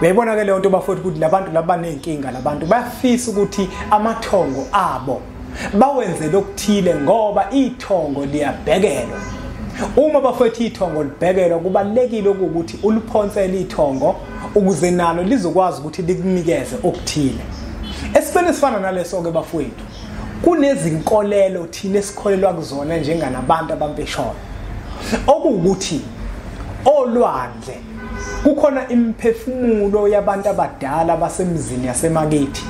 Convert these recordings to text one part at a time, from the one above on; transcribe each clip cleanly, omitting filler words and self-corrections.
Uyayibona ke leyo nto bafowethu ukuthi labantu labanenkinga labantu bayafisa ukuthi amathongo abo bawenze lokuthile ngoba ithongo liyabhekelwa. Uma bafowethu ithongo libhekelwa kubalekile ukuthi uliphonsele ithongo ukuze nalo lizokwazi ukuthi likunikeze okuthile. Esifana sifana naleso ke bafowethu kunezinkolelo thina esikholelwa kuzona njenganabantu abampeshona okuwukuthi olwandle kukhona imphefumulo yabantu abadala basemzini yasemakithi.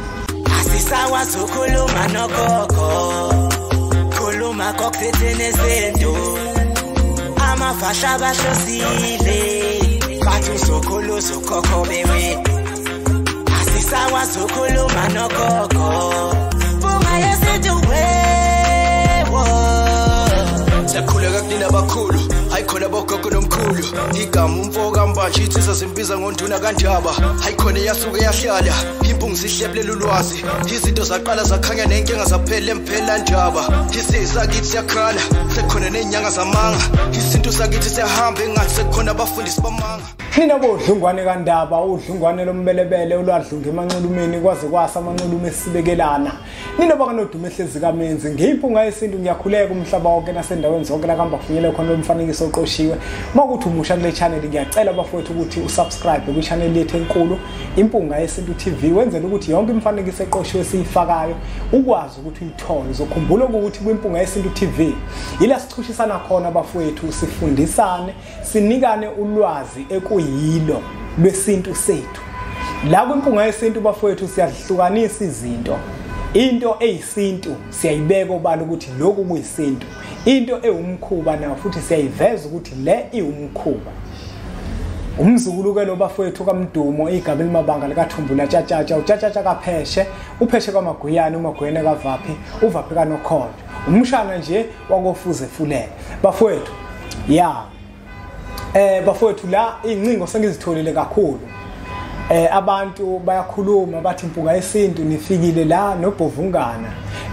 Asisakwazi ukukhuluma nogogo, khuluma kokuthethe nezinto, amafasha abahlosile bathi uzokhuluza ukhokho bewethu. Asisakwazi ukukhuluma nogogo, bunga yesintu wewo. Siyakhuleka kunina abakhulu, hayi khona bogogo nomkhulu. Igama umfoka mbanje itsisa simbiza ngonduna kanjaba. Hayi khona yasuke yahlala, impungu sihlephlela ulwazi. Izinto zaqala zakhanya nenkinga zaphela emphela njaba. Isisa kithi siyakhala, sekhona nenyanga zamanga. Izinto sakithi siyahamba engathi sekhona abafundisi bamanga. Nina bodlungwane kaNdaba, udlungwane lombelebele olwadlunga emanxulumeni kwaze kwasa amanxulume esibekelana. Nina bakanodumo ehlezi kaMenzi ngiyimpunga yesintu ngiyakhuleka umhlaba wonke nasendaweni zonke la kamba kufinyelele khona lomfanekiso oqoshiwe. Makuthi umusha kule channel ngiyacela bafowethu ukuthi usubscribe ku channel yethu enkulu Impunga Yesintu TV wenzela ukuthi yonke imfanekiso eqoshiwe siyifakayo ukwazi ukuthi uyithole. Uzokhumbula ukuthi kwimpunga Yesintu TV ila sichushisana khona bafowethu sifundisane sinikane ulwazi ekuyilo lwesintu sethu. La kwimpunga yesintu bafowethu siyahlukanisa izinto. Into eyisintu siyayibeka obala ukuthi lokhu kuyisintu. Into ewumkhuba nayo futhi siyayiveza ukuthi le iwumkhuba. Umzukulu ke lo bafowethu kaMdumo igaba elimabanga likaThumbula Tshatatsha uTshatatsha kaPheshe uPheshe kaMaguyane uMaguyane kaVaphi uVaphi kaNokhonjo umshana nje wakofuze fulele bafowethu bafowethu la incingo sengizitholile kakhulu. Abantu bayakhuluma bathi impunga yesintu nifikile la noBhovungana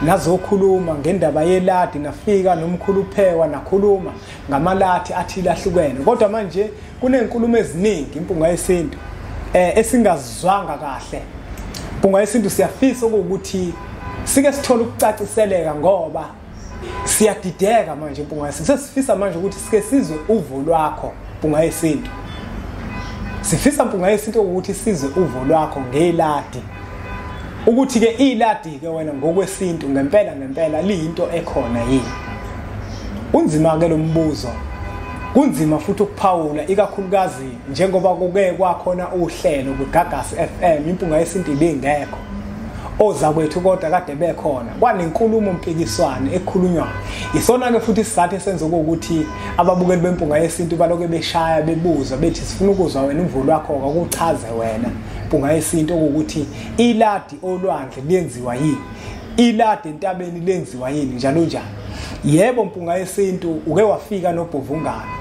nazokhuluma ngendaba yeladi nafika nomkhuluphewa nakhuluma ngamalathi athile ahlukene kodwa manje kunenkulumo eziningi impunga yesintu esingazizwanga kahle. Impunga yesintu siyafisa ukuthi sike sithole ukucaciseleka ngoba siyadideka manje impunga yesintu sesifisa manje ukuthi sike sizwe uvo lwakho impunga yesintu. Sifisa impunga yesintu ukuthi sizwe uvo lwakho ngeladi ukuthi ke iladi ke wena ngokwesintu ngempela liyinto ekhona yini. Unzima ke lo mbuzo kunzima futhi ukuphawula ikakhulukazi njengoba kuke kwakhona uhlelo kwiGagasi FM impunga yesintu ibingekho oza kwethu kodwa kade bekhona kwanenkulumo mpikiswano ekhulunywayo. Isona ke futhi sizathu senze ukuthi ababukeli bempunga yesintu baloke beshaya bebuza bethi sifuna ukuzwa wena uvo lwakho akuchaze wena impunga yesintu ukuthi iladi olwandle lenziwa yini, iladi entabeni lenziwa yini njalo njalo. Yebo impunga yesintu uke wafika noBhovungana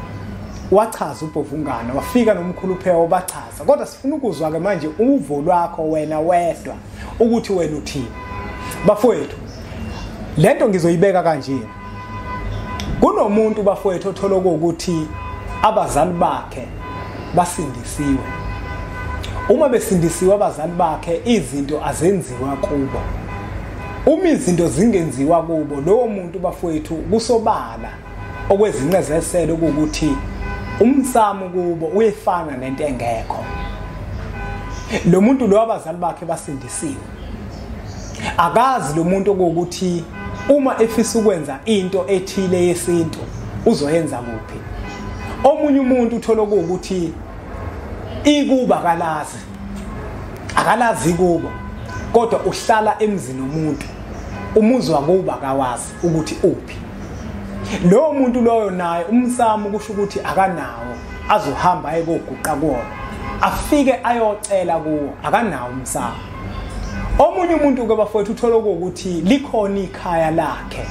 wachaza uBhovungana wafika nomkhuluphewa bachaza kodwa sifuna ukuzwa ke manje uvo lwakho wena wedwa ukuthi wena uthini. Bafowethu lento ngizoyibeka kanje. Kunomuntu bafowethu othola ukuthi abazali bakhe basindisiwe. Uma besindisiwe abazali bakhe izinto azenziwa kubo. Uma izinto zingenziwa kubo lowo muntu bafowethu kusobala okwezincezeselo ukuthi umsamo kubo uyefana nento engekho. Lo muntu lo abazali bakhe basindisiwe. Akazi lo muntu ukuthi uma efisa ukwenza into ethile yesintu uzoyenza kuphi. Omunye umuntu uthola ukuthi ikuba akalazi kubo kodwa uhlala emzini womuntu umuzwa kuba kawazi ukuthi uphi. Lo muntu loyo naye umsamo kusho ukuthi akanawo azohamba ayekoguqa kuona afike ayocela kuwo akanawo umsamo. Omunye umuntu ke bafowethu uthola ukuthi likhona ikhaya lakhe.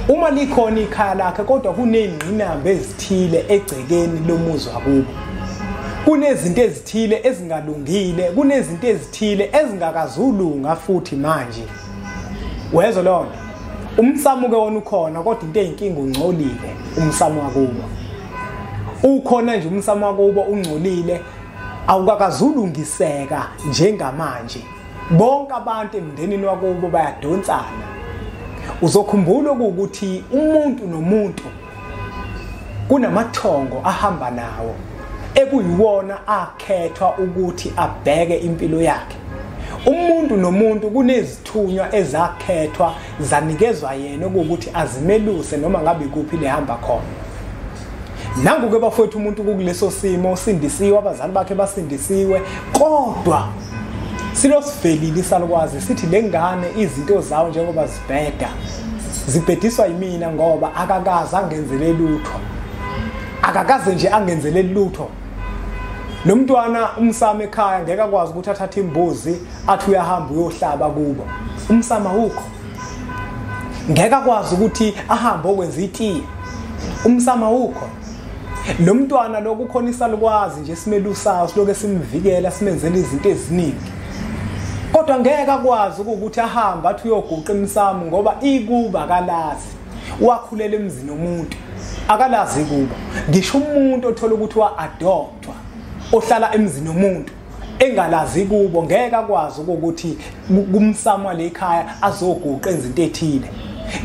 Uma likhona ikhaya lakhe kodwa kunezingqinamba ezithile egcekeni lomuzwa kubo. Kunezinto ezithile ezingalungile, kunezinto ezithile ezingakazulunga futhi manje. Wezwe lonto. Umsamo ke wona ukhona kodwa into eyinkinga ungcolile umsamo wakubo. Ukhona nje umsamo wakubo ungcolile awukakazulungiseka njengamanje. Bonke abantu emndenini wakubo bayadonsana. Uzokhumbula ukuthi umuntu nomuntu kunamathongo ahamba nawo ekuyiwona akhethwa ukuthi abheke impilo yakhe. Umuntu nomuntu kunezithunywa ezakhethwa zanikezwa yena ukuthi azimeluse noma ngabe kuphi lehamba khona. Nangu-ke bafowethu umuntu kuleso simo usindisiwe, abazali bakhe basindisiwe, kodwa silosivelile isalukwazi sithi lengane izinto zawo njengoba zibheda zibhediswa yimina ngoba akakaze angenzele lutho. Akakaze nje angenzele lutho. Lo mntwana umsama ekhaya ngeke akwazi ukuthi athathe imbuzi athi uyahamba uyohlaba kubo. Umsama ukho. Ngeke akwazi ukuthi ahambe okwenza itiye. Umsama ukho. Lo mntwana lokukhona isalukwazi nje simelusayo siloke simvikela simenzele izinto eziningi. Kodwa ngeke akwazi ukuthi ahambe athi uyoguqa imsamo ngoba ikuba akalazi. Wakhulela emzini womuntu. Akalazi kuba. Ngisho umuntu othola ukuthi wa-adoptwa ohlala emzini womuntu engalazi kubo ngeke akwazi ukuthi kumsamo lekhaya azoguqa izinto ethile.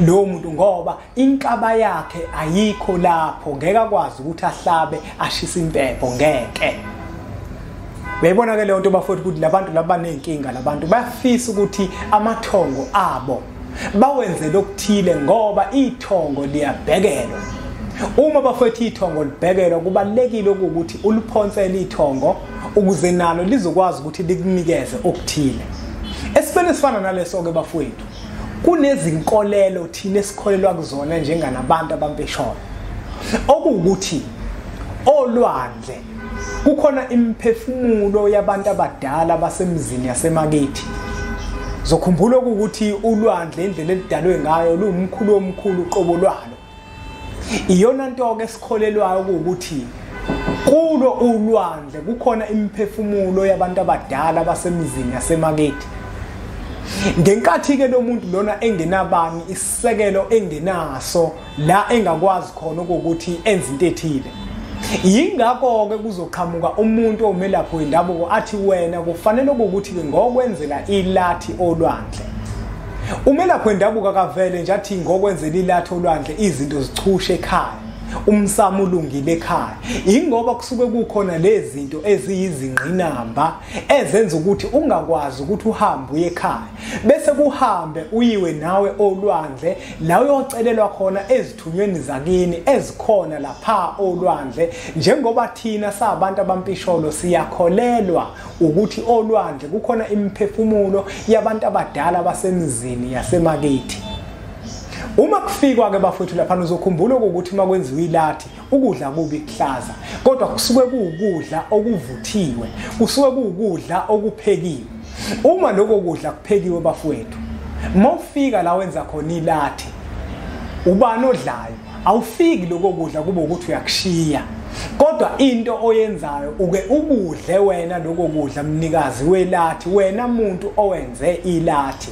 Lo muntu ngoba inkaba yakhe ayikho lapho ngeke akwazi ukuthi ahlabe ashisa impepho ngeke. Uyayibona ke leyo nto bafowethu ukuthi labantu labanenkinga labantu bayafisa ukuthi amathongo abo bawenze lokuthile ngoba ithongo liyabhekelwa. Uma bafowethu ithongo libhekelwa kubalekile ukuthi uliphonsele ithongo ukuze nalo lizokwazi ukuthi likunikeze okuthile. Esifana sifana naleso ke bafowethu kunezinkolelo thina esikholelwa kuzona njenganabantu abampeshona okuwukuthi olwandle kukhona imphefumulo yabantu abadala basemzini yasemakithi. Zokhumbula ukuthi ulwandle indlela elidalwe ngayo luwumkhulu omkhulu uqobo lwalo. Iyona nto ke esikholelwayo ukuthi kulo ulwandle kukhona imphefumulo yabantu abadala basemzini yasemakithi. Ngenkathi ke lo muntu lona engenabani isisekelo engenaso la engakwazi khona ukuthi enze into ethile. Yingakho ke kuzoqhamuka umuntu omelaphi wendabuko athi wena kufanele ukuthi ke ngokwenzela ilathi olwandle. Umelaphi wendabuko akavele nje athi ngokwenzela ilathi olwandle izinto zichushe ekhaya. Umsamo ulungile ekhaya. Ingoba kusuke kukhona lezi zinto eziyizingqinamba ezenza ukuthi ungakwazi ukuthi uhambe uye ekhaya. Bese kuhambe uyiwe nawe olwandle la uyocelelwa khona ezithunyweni zakini ezikhona lapha olwandle. Njengoba thina sabantu abampisholo siyakholelwa ukuthi olwandle kukhona imphefumulo yabantu abadala basemzini yasemakithi. Uma kufikwa ke bafowethu lapha uzokhumbula ukuthi makwenziwa ilathi ukudla kubi kuhlaza kodwa kusuke kuukudla okuvuthiwe kusuke kuukudla okuphekiwe. Uma lokho kudla kuphekiwe bafowethu mawufika la wenza khona ilathi ubani odlayo awufiki lokho kudla kube ukuthi uyakushiya kodwa into oyenzayo uke ukudle wena lokho kudla mnikazi welathi wena muntu owenze ilathi.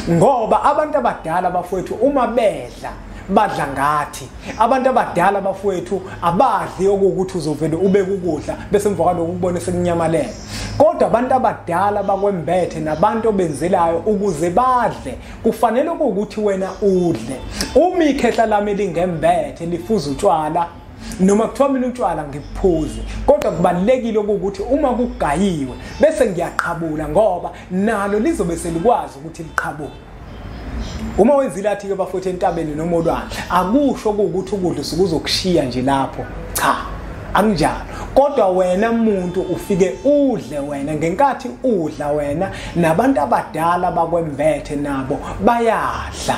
Ngoba abantu abadala bafowethu uma bedla badla ngathi abantu abadala bafowethu abadli okuthi uzovele ubeke ukudla bese emva kwalokho ubone sekunyamalela. Kodwa abantu abadala bakwembethe nabantu obenzelayo ukuze badle kufanele ukuthi wena udle. Uma ikhehla lami lingembethe lifuza utshwala noma kuthiwa mina utshwala ngiphuze kodwa kubalekile ukuthi uma kugayiwe bese ngiyaqhabula ngoba nalo lizobe selikwazi ukuthi liqhabule. Uma wenza ilathi ke bafowethu entabeni noma olwandle akusho ukuthi ukudla usukuzokushiya nje lapho cha anginjalo kodwa wena umuntu ufike udle wena ngenkathi udla wena nabantu abadala bakwembethe nabo bayadla.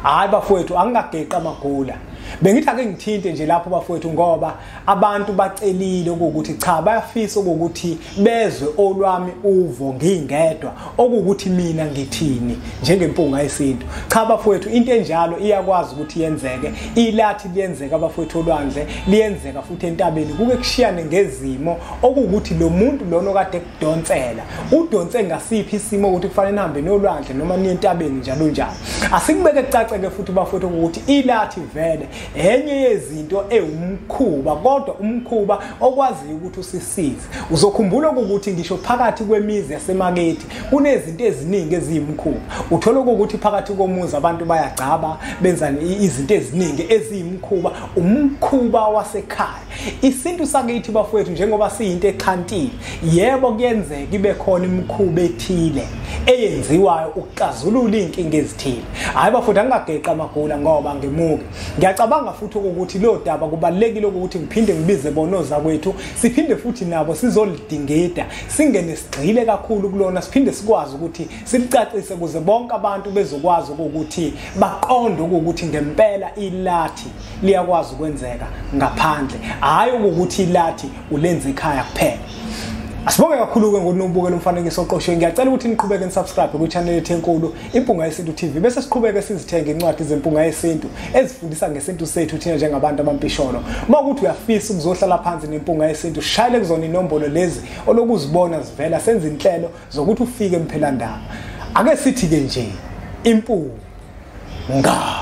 Hayi bafowethu angingageqa amagula. Bengithi ake ngithinte nje lapho bafowethu ngoba abantu bacelile ukuthi cha bayafisa ukuthi bezwe olwami uvo ngingedwa okuthi mina ngithini njengempunga yesintu. Cha bafowethu into enjalo iyakwazi ukuthi yenzeke. Ilathi liyenzeka bafowethu olwandle liyenzeka futhi entabeni kuke kushiyane ngezimo okuthi lo muntu lona okade kudonsela udonse ngasiphi isimo ukuthi kufanele nihambe nolwandle noma niye entabeni njalo njalo. Asikubeke kucace ke futhi bafowethu ukuthi ilathi vele enye yezinto ewumkhuba kodwa umkhuba okwaziyo ukuthi usisize. Uzokhumbula ukuthi ngisho phakathi kwemizi yasemakethi kunezinto eziningi eziyimkhuba. Uthola ukuthi phakathi komuzi abantu bayagcaba benza izinto eziningi eziyimkhuba, umkhuba wasekhaya. Isintu sakithi bafowethu njengoba siyinto ekhantile, yebo kuyenzeka ibe khona imikhuba ethile eyenziwayo ukuxazulula inkinga ezithile. Hayi bafowethu angageqa amagula ngoba ngemuke. Ngiyacabanga futhi ukuthi lo daba kubalekile ukuthi ngiphinde ngibize bonoza kwethu, siphinde futhi nabo sizolidingida, singene sigcile kakhulu kulona, siphinde sikwazi ukuthi silicacise ukuze bonke abantu bezokwazi ukuthi baqonde ukuthi ngempela ilathi liyakwazi ukwenzeka ngaphandle, hayi ukuthi ilathi ulenze ekhaya kuphela. Asibonge kakhulu-ke ngokunubukela umfanekiso oqoshwe. Ngiyacela ukuthi niqhubeke nisubscribe ku-channel yethu enkulu Impunga Yesintu TV, bese siqhubeke sizithenge incwadi zempunga yesintu ezifundisa ngesintu sethu thina njengabantu abampisholo. Uma ukuthi uyafisa ukuzohlala phansi nempunga yesintu, shayele kuzona inombolo lezi olokuzibona zivela, senze inhlelo zokuthi ufike emphelandaba. Ake sithi-ke nje impunga.